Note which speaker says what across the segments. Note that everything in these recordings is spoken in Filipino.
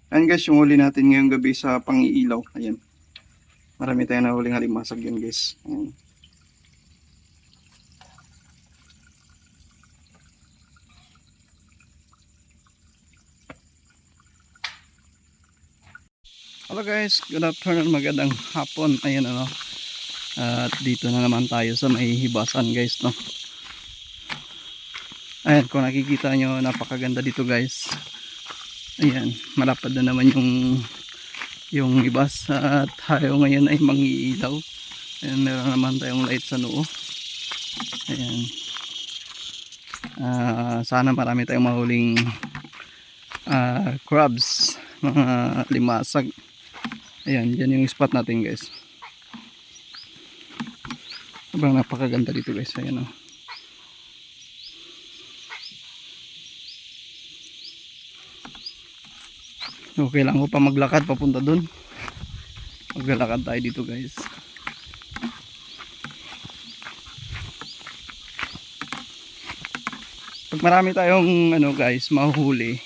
Speaker 1: Ayan guys, yung huli natin ngayong gabi sa pangiilaw. Ayan. Marami tayong nahuling halimasag yun guys. Ayan. Hello guys, good afternoon, magandang hapon. Ayan ano. At dito na naman tayo sa may hibasan guys, no. Ayan, kung nakikita nyo, napakaganda dito guys. Ayan, malapad na naman yung ibas at tayo ngayon ay mangiilaw. Ayan, meron naman tayong light sa noo. Ayan. Sana marami tayong mahuling crabs, mga limasag. Ayan, dyan yung spot natin guys. Sobrang napakaganda dito guys. Ayan o. Okay lang ko pa maglakad papunta dun. Maglalakad tayo dito guys. Pag marami tayong ano guys, mahuhuli.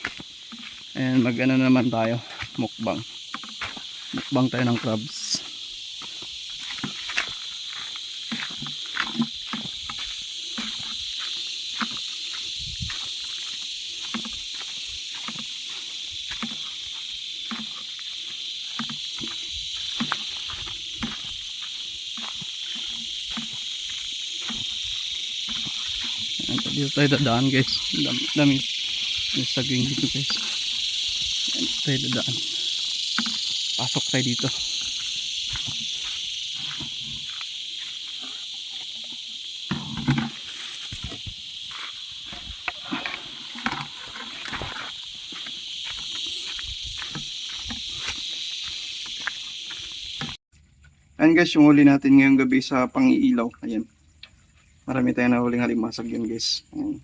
Speaker 1: Ayan, mag ano naman tayo, mukbang. Mukbang tayo ng crabs. Dito tayo dadaan guys. Dami saging dito guys. Dito tayo dadaan. Pasok tayo dito. Ayan guys, yung huli natin ngayong gabi sa pangiilaw. Ayan. Marami tayong nahuling halimasag yun guys. Ayan.